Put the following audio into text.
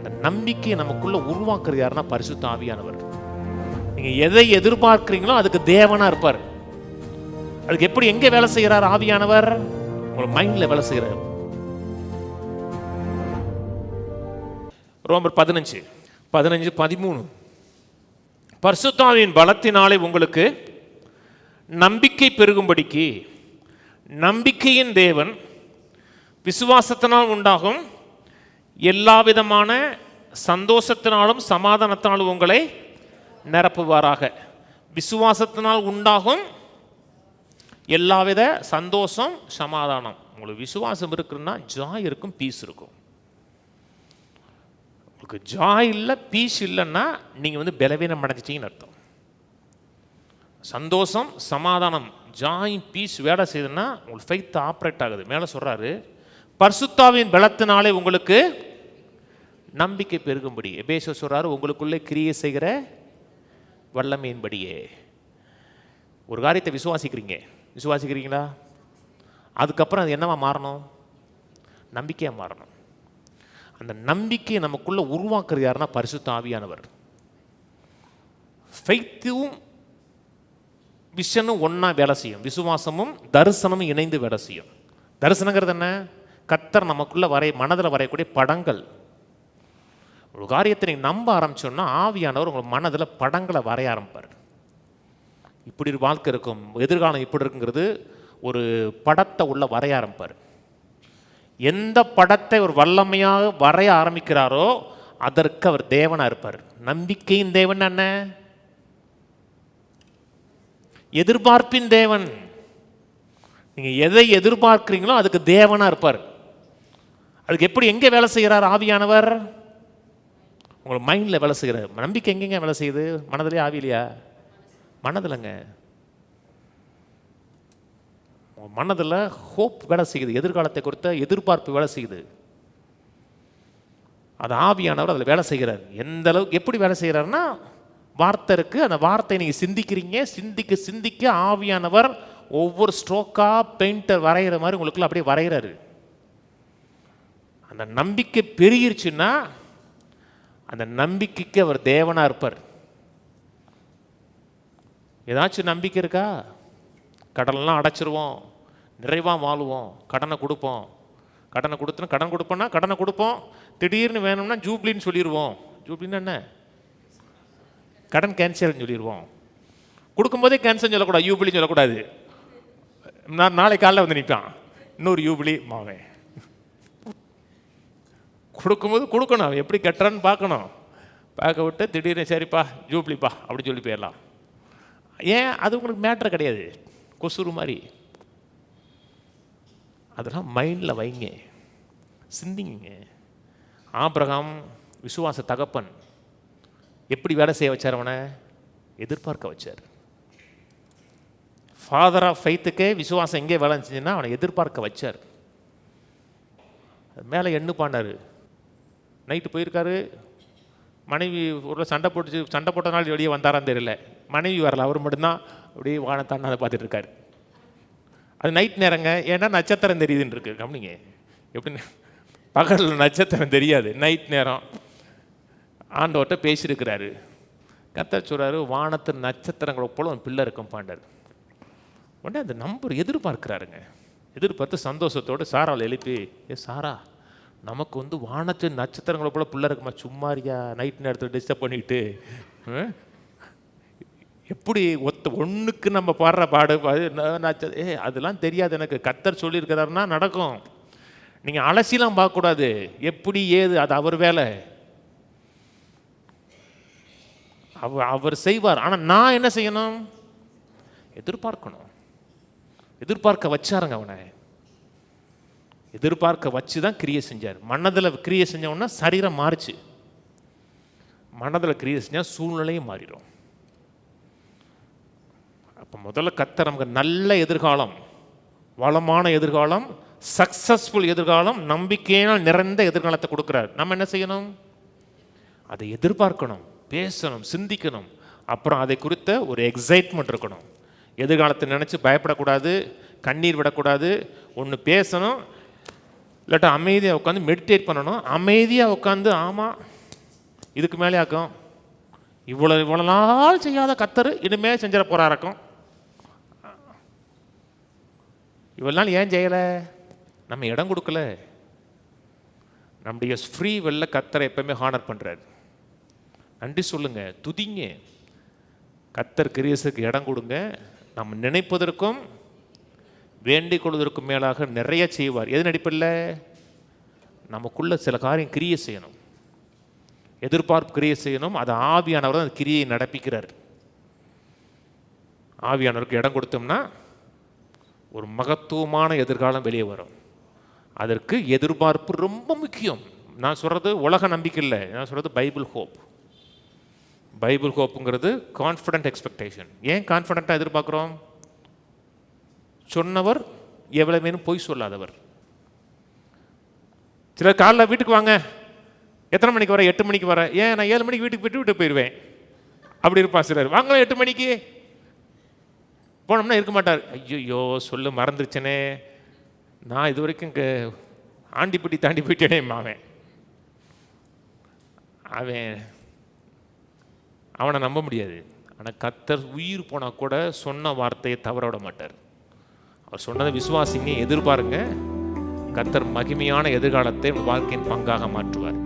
அந்த நம்பிக்கையை நமக்குள்ள உருவாக்குறது யாருன்னா பரிசுத்த ஆவியானவர். நீங்க எதை எதிர்பார்க்கிறீங்களோ அதுக்கு தேவனா இருப்பார். அதுக்கு எப்படி எங்க வேலை செய்யறார் ஆவியானவர்? உங்க மைண்ட்ல வேலை செய்யறார். ரோமர் 15:13 பரிசுத்த ஆவியின் பலத்தினாலே உங்களுக்கு நம்பிக்கை பெருகும்படிக்கு நம்பிக்கையின் தேவன் விசுவாசத்தினால் உண்டாகும் எல்லா விதமான சந்தோஷத்தினாலும் சமாதானத்தினாலும் உங்களை நிரப்புவாராக. விசுவாசத்தினால் உண்டாகும் எல்லாவித சந்தோஷம் சமாதானம். உங்களுக்கு விசுவாசம் இருக்குன்னா ஜாய் இருக்கும், பீஸ் இருக்கும். உங்களுக்கு ஜாய் இல்லை, பீஸ் இல்லைன்னா நீங்கள் பலவீனம் அடைஞ்சிட்டீங்கன்னு அர்த்தம். சந்தோஷம் சமாதானம் ஜாய் பீஸ் வேலை செய்யுதுன்னா உங்களுக்கு ஃபெய்த் ஆப்ரேட் ஆகுது. மேலே சொல்கிறாரு பரிசுத்தாவின் பலத்தினாலே உங்களுக்கு நம்பிக்கை பெருகும்படி. எபேசியர் சொல்கிறாரு உங்களுக்குள்ளே கிரியை செய்கிற வல்லமையின்படியே. ஒரு காரியத்தை விசுவாசிக்கிறீங்களா? அதுக்கப்புறம் அது என்னவா மாறணும்? நம்பிக்கையாக மாறணும். அந்த நம்பிக்கையை நமக்குள்ள உருவாக்குறது யாருன்னா பரிசுத்த ஆவியானவர். ஃபெய்த்தும் விஷனும் ஒன்றா வேலை செய்யும். விசுவாசமும் தரிசனமும் இணைந்து வேலை செய்யும். தரிசனங்கிறது என்ன? கர்த்தர் நமக்குள்ள மனதில் வரையக்கூடிய படங்கள். ஒரு காரியத்தை நீங்கள் நம்ப ஆரம்பிச்சோன்னா ஆவியானவர் உங்கள் மனதில் படங்களை வரைய ஆரம்பிப்பார். இப்படி ஒரு வாழ்க்கை இருக்கும், எதிர்காலம் இப்படி இருக்குங்கிறது ஒரு படத்தை உள்ள வரைய ஆரம்பிப்பார். எந்த படத்தை ஒரு வல்லமையாக வரைய ஆரம்பிக்கிறாரோ அதற்கு அவர் தேவனாக இருப்பார். நம்பிக்கையின் தேவன் என்ன? எதிர்பார்ப்பின் தேவன். நீங்கள் எதை எதிர்பார்க்கிறீங்களோ அதுக்கு தேவனாக இருப்பார். அதுக்கு எப்படி எங்கே வேலை செய்கிறார் ஆவியானவர்? உங்களை மைண்டில் வேலை செய்கிறார். நம்பிக்கை எங்கெங்க வேலை செய்யுது? மனதிலே ஆவிலையா? மனதில்ங்க. மனதில் ஹோப் வேலை செய்யுது, எதிர்காலத்தை குறித்த எதிர்பார்ப்பு வேலை செய்யுது. அது ஆவியானவர் அதில் வேலை செய்கிறார். எந்த அளவுக்கு எப்படி வேலை செய்கிறாருன்னா வார்த்தை இருக்குது, அந்த வார்த்தையை நீங்கள் சிந்திக்கிறீங்க, சிந்திக்க ஆவியானவர் ஒவ்வொரு ஸ்ட்ரோக்காக பெயிண்டர் வரைகிற மாதிரி உங்களுக்குள்ள அப்படியே வரைகிறாரு. அந்த நம்பிக்கை பெருகிருச்சுன்னா அந்த நம்பிக்கைக்கு அவர் தேவனாக இருப்பார். ஏதாச்சும் நம்பிக்கை இருக்கா? கடன்லாம் அடைச்சிருவோம், நிறைவாக வாழுவோம், கடனை கொடுப்போம். கடன் கொடுப்போம்னா கடனை கொடுப்போம். திடீர்னு வேணும்னா ஜூப்ளின்னு சொல்லிடுவோம். ஜூப்ளின்னு என்ன? கடன் கேன்சல்னு சொல்லிடுவோம். கொடுக்கும்போதே கேன்சல் சொல்லக்கூடாது, யூபிளின்னு சொல்லக்கூடாது. நாளைக்கு காலையில் வந்து நிற்பான் இன்னொரு யூபிளி மாவே. கொடுக்கும்போது கொடுக்கணும், எப்படி கட்டுறான்னு பார்க்கணும். பார்க்க விட்டு திடீர்னு சரிப்பா ஜூப்ளிப்பா அப்படின்னு சொல்லி போயிடலாம். ஏன்? அது உங்களுக்கு மேட்ரு கிடையாது, கொசுறு மாதிரி. அதெல்லாம் மைண்டில் வைங்க, சிந்திங்க. ஆபிரகாம் விசுவாச தகப்பன் எப்படி வேலை செய்ய வச்சார்? அவனை எதிர்பார்க்க வச்சார். ஃபாதர் ஆஃப் ஃபெய்த்துக்கே விசுவாசம் எங்கே வேலை செஞ்சுன்னா அவனை எதிர்பார்க்க வச்சார். மேலே எண்ணு பாண்டார். நைட்டு போயிருக்காரு, மனைவி ஒரு சண்டை போட்டனால வெளியே வந்தாரான்னு தெரியல. மனைவி வரல, அவர் மட்டும்தான் அப்படியே வானத்தான்னு அதை பார்த்துட்டு இருக்காரு. அது நைட் நேரங்க, ஏன்னா நட்சத்திரம் தெரியுதுன்னு இருக்கு. கவனிங்க எப்படின்னு. பகலில் நட்சத்திரம் தெரியாது, நைட் நேரம் ஆண்டவர்கிட்ட பேசியிருக்கிறாரு. கர்த்தர் சொல்கிறாரு வானத்து நட்சத்திரங்களை போல ஒரு பிள்ளை இருக்கும் பாண்டார். உடனே அந்த நம்பர் எதிர்பார்க்கிறாருங்க. எதிர்பார்த்து சந்தோஷத்தோடு சாராவில் எழுப்பி, சாரா நமக்கு வானத்து நட்சத்திரங்களை போல பிள்ளை இருக்குமா? சும்மாரியா நைட் நேரத்தில் டிஸ்டர்ப் பண்ணிக்கிட்டு எப்படி ஒன்றுக்கு நம்ம பாடுற பாடு அதெல்லாம் தெரியாது எனக்கு. கர்த்தர் சொல்லியிருக்கிறாருன்னா நடக்கும். நீங்கள் அலசிலாம் பார்க்கக்கூடாது, எப்படி ஏது அது அவர் வேலை, அவர் செய்வார். ஆனால் நான் என்ன செய்யணும்? எதிர்பார்க்கணும். எதிர்பார்க்க வச்சாருங்க அவனை. எதிர்பார்க்க வச்சு தான் கிரியை செஞ்சார். மனதில் கிரியை செஞ்சவொன்னா சரீரம் மாறிச்சு. மனதில் கிரியை செஞ்சால் சூழ்நிலையும் மாறிடும். அப்போ முதல்ல கர்த்தர் நமக்கு நல்ல எதிர்காலம், வளமான எதிர்காலம், சக்சஸ்ஃபுல் எதிர்காலம், நம்பிக்கையினால் நிறைந்த எதிர்காலத்தை கொடுக்குறார். நம்ம என்ன செய்யணும்? அதை எதிர்பார்க்கணும், பேசணும், சிந்திக்கணும். அப்புறம் அதை குறித்த ஒரு எக்ஸைட்மெண்ட் இருக்கணும். எதிர்காலத்தை நினச்சி பயப்படக்கூடாது, கண்ணீர் விடக்கூடாது. ஒன்று பேசணும், இல்லாட்டா அமைதியாக உட்காந்து மெடிடேட் பண்ணணும். அமைதியாக உட்காந்து ஆமாம் இதுக்கு மேலே ஆக்கும் இவ்வளோ நாள் செய்யாத கர்த்தர் இனிமே செஞ்சிட போகிறாருக்கும். இவ்வளோ நாள் ஏன் செய்யலை? நம்ம இடம் கொடுக்கல. நம்முடைய ஃப்ரீ வெல்ல கர்த்தரை எப்பவுமே ஹானர் பண்ணுறாரு. நன்றி சொல்லுங்க, துதிங்க, கர்த்தர் கிரியேசுக்கு இடம் கொடுங்க. நம்ம நினைப்பதற்கும் வேண்டிக் கொள்வதற்கும் மேலாக நிறைய செய்வார். எது நடிப்பில்லை? நமக்குள்ள சில காரியம் கிரியை செய்யணும், எதிர்பார்ப்பு கிரியை செய்யணும். அது ஆவியானவர் தான் அந்த கிரியை நடப்பிக்கிறார். ஆவியானவருக்கு இடம் கொடுத்தோம்னா ஒரு மகத்துவமான எதிர்காலம் வெளியே வரும். அதற்கு எதிர்பார்ப்பு ரொம்ப முக்கியம். நான் சொல்கிறது உலக நம்பிக்கை இல்லை, நான் சொல்கிறது பைபிள் ஹோப். பைபிள் ஹோப்புங்கிறது கான்ஃபிடென்ட் எக்ஸ்பெக்டேஷன். ஏன் கான்ஃபிடென்ட்டாக எதிர்பார்க்குறோம்? சொன்னவர் எவ்வளோ வேணும் பொய் சொல்லாதவர். சிலர் காலைல வீட்டுக்கு வாங்க, எத்தனை மணிக்கு வர? 8 மணிக்கு வர. ஏன் நான் 7 மணிக்கு வீட்டுக்கு விட்டு போயிடுவேன் அப்படி இருப்பா சிலர். வாங்க 8 மணிக்கு போனோம்னா இருக்க மாட்டார். ஐயோ சொல்லு மறந்துருச்சனே, நான் இது வரைக்கும் இங்கே ஆண்டிப்பட்டி தாண்டி போயிட்டேனே மாவன். அவனை நம்ப முடியாது. ஆனால் கர்த்தர் உயிர் போனால் கூட சொன்ன வார்த்தையை தவற விட மாட்டார். அவர் சொன்னதை விசுவாசிங்க, எதிர்பாருங்க. கர்த்தர் மகிமையான எதிர்காலத்தை வாழ்க்கையின் பங்காக மாற்றுவார்.